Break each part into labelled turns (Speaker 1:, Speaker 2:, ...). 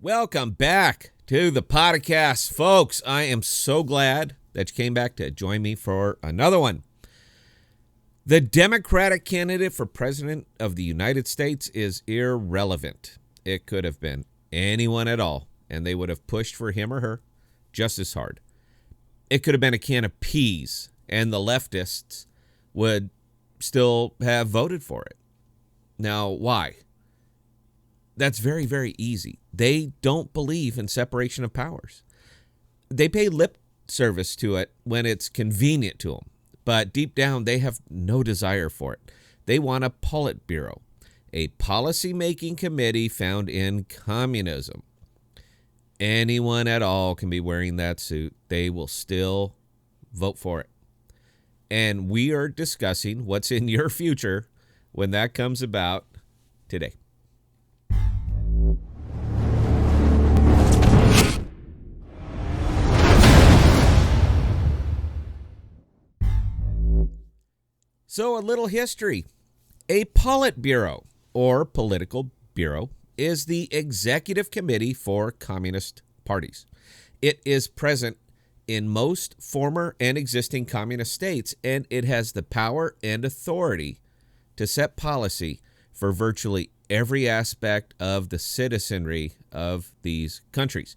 Speaker 1: Welcome back to the podcast, folks. I am so glad that you came back to join me for another one. The Democratic candidate for President of the United States is irrelevant. It could have been anyone at all, and they would have pushed for him or her just as hard. It could have been a can of peas, and the leftists would still have voted for it. Now, why? That's very, very easy. They don't believe in separation of powers. They pay lip service to it when it's convenient to them, but deep down, they have no desire for it. They want a Politburo, a policy-making committee found in communism. Anyone at all can be wearing that suit. They will still vote for it. And we are discussing what's in your future when that comes about today. So a little history. A Politburo, or political bureau, is the executive committee for communist parties. It is present in most former and existing communist states, and it has the power and authority to set policy for virtually every aspect of the citizenry of these countries.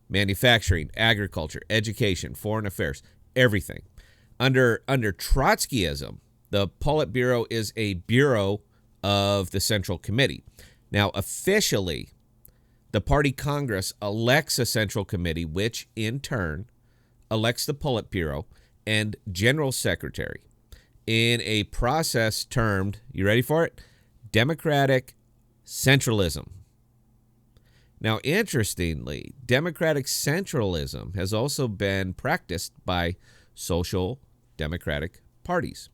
Speaker 1: Manufacturing, agriculture, education, foreign affairs, everything. Under Trotskyism, the Politburo is a bureau of the Central Committee. Now, officially, the party Congress elects a Central Committee, which in turn elects the Politburo and General Secretary in a process termed, you ready for it? Democratic centralism. Now, interestingly, democratic centralism has also been practiced by social democratic parties.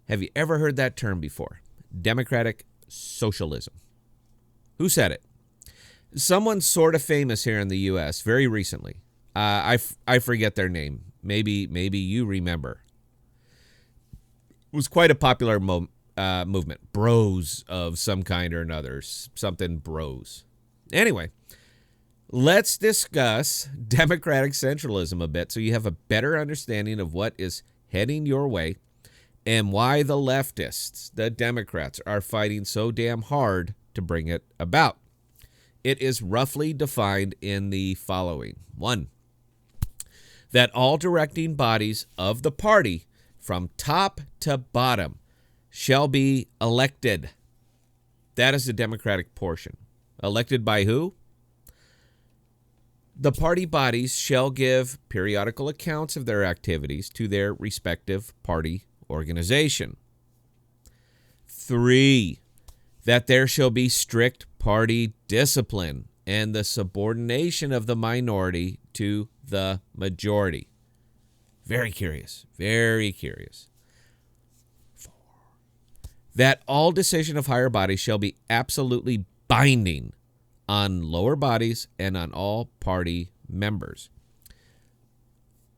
Speaker 1: Have you ever heard that term before? Democratic socialism. Who said it? Someone sort of famous here in the U.S. very recently. I forget their name. Maybe you remember. It was quite a popular movement. Bros of some kind or another. Something bros. Anyway, let's discuss democratic centralism a bit so you have a better understanding of what is heading your way and why the leftists, the Democrats, are fighting so damn hard to bring it about. It is roughly defined in the following. 1, that all directing bodies of the party, from top to bottom, shall be elected. That is the Democratic portion. Elected by who? The party bodies shall give periodical accounts of their activities to their respective party organization. 3, that there shall be strict party discipline and the subordination of the minority to the majority. Very curious, very curious. 4, that all decision of higher bodies shall be absolutely binding on lower bodies and on all party members.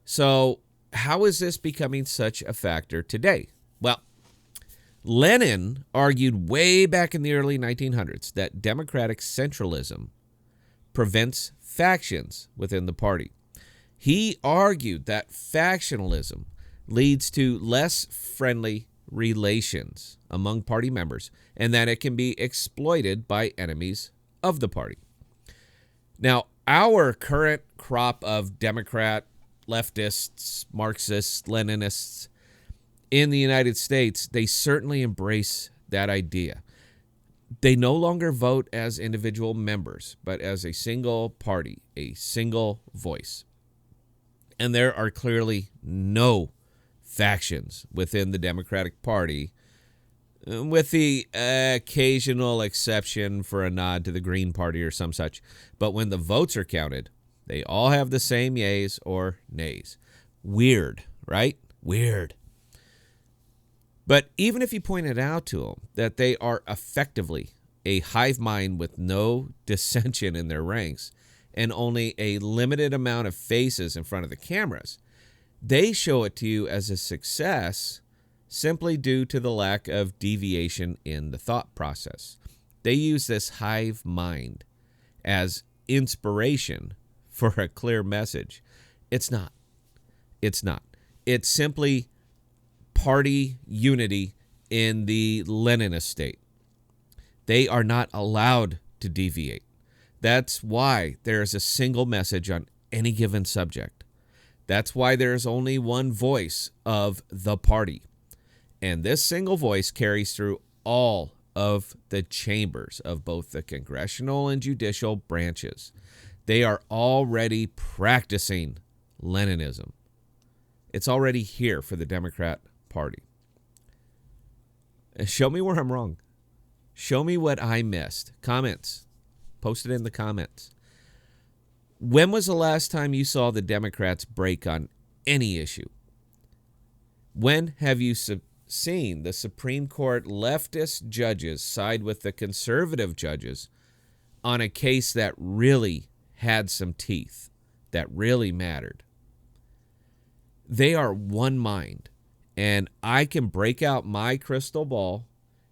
Speaker 1: So, how is this becoming such a factor today? Well, Lenin argued way back in the early 1900s that democratic centralism prevents factions within the party. He argued that factionalism leads to less friendly relations among party members and that it can be exploited by enemies of the party. Now, our current crop of Democrat, leftists, Marxists, Leninists in the United States, they certainly embrace that idea. They no longer vote as individual members, but as a single party, a single voice. And there are clearly no factions within the Democratic Party, with the occasional exception for a nod to the Green Party or some such. But when the votes are counted, they all have the same yays or nays. Weird, right? Weird. But even if you pointed out to them that they are effectively a hive mind with no dissension in their ranks and only a limited amount of faces in front of the cameras, they show it to you as a success simply due to the lack of deviation in the thought process. They use this hive mind as inspiration for a clear message. It's not. It's not. It's simply party unity in the Lenin estate. They are not allowed to deviate. That's why there is a single message on any given subject. That's why there is only one voice of the party. And this single voice carries through all of the chambers of both the congressional and judicial branches. They are already practicing Leninism. It's already here for the Democrat Party. Show me where I'm wrong. Show me what I missed. Comments. Post it in the comments. When was the last time you saw the Democrats break on any issue? When have you seen the Supreme Court leftist judges side with the conservative judges on a case that really had some teeth, that really mattered? They are one mind, and I can break out my crystal ball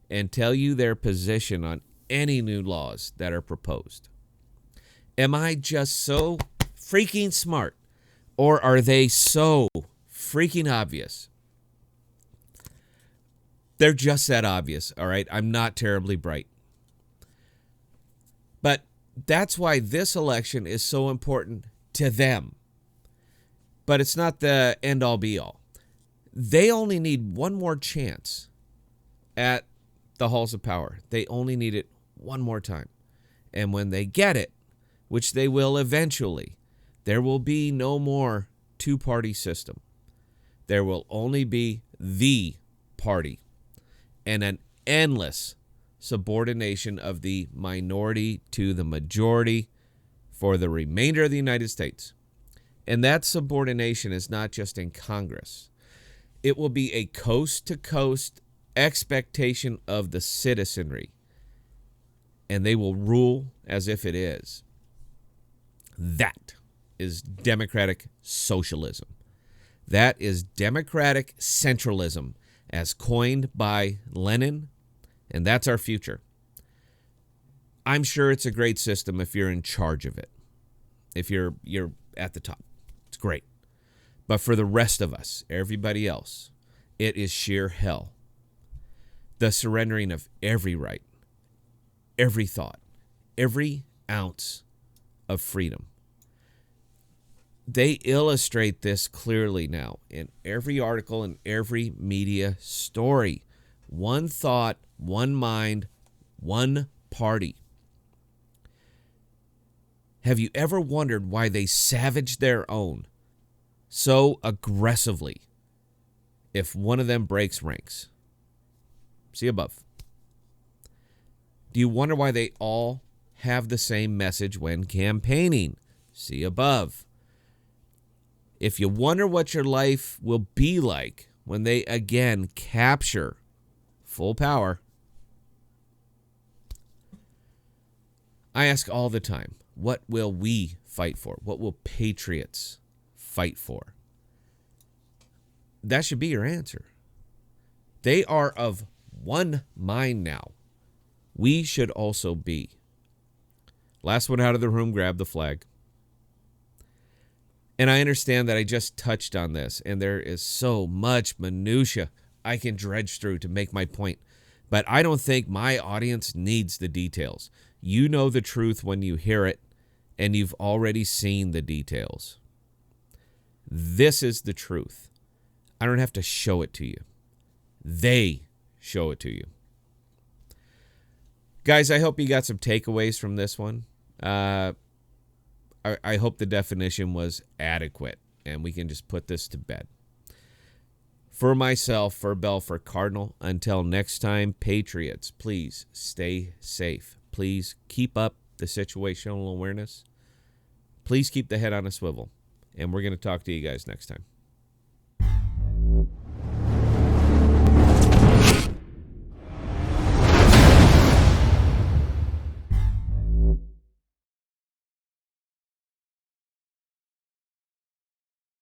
Speaker 1: and tell you their position on any new laws that are proposed. Am I just so freaking smart, or are they so freaking obvious? They're just that obvious, all right? I'm not terribly bright. But that's why this election is so important to them. But it's not the end-all, be-all. They only need one more chance at the halls of power. They only need it one more time. And when they get it, which they will eventually, there will be no more two-party system. There will only be the party and an endless subordination of the minority to the majority for the remainder of the United States. And that subordination is not just in Congress. It will be a coast-to-coast expectation of the citizenry, and they will rule as if it is. That is democratic socialism. That is democratic centralism as coined by Lenin, and that's our future. I'm sure it's a great system if you're in charge of it. If you're at the top. It's great. But for the rest of us, everybody else, it is sheer hell. The surrendering of every right, every thought, every ounce of freedom. They illustrate this clearly now in every article and every media story. One thought, one mind, one party. Have you ever wondered why they savage their own so aggressively if one of them breaks ranks? See above. Do you wonder why they all have the same message when campaigning? See above. If you wonder what your life will be like when they again capture full power, I ask all the time, what will we fight for? What will patriots fight for? That should be your answer. They are of one mind now. We should also be. Last one out of the room, grab the flag. And I understand that I just touched on this, and there is so much minutia I can dredge through to make my point. But I don't think my audience needs the details. You know the truth when you hear it, and you've already seen the details. This is the truth. I don't have to show it to you. They show it to you. Guys, I hope you got some takeaways from this one. I hope the definition was adequate, and we can just put this to bed. For myself, for Bell, for Cardinal, until next time, Patriots, please stay safe. Please keep up the situational awareness. Please keep the head on a swivel. And we're going to talk to you guys next time.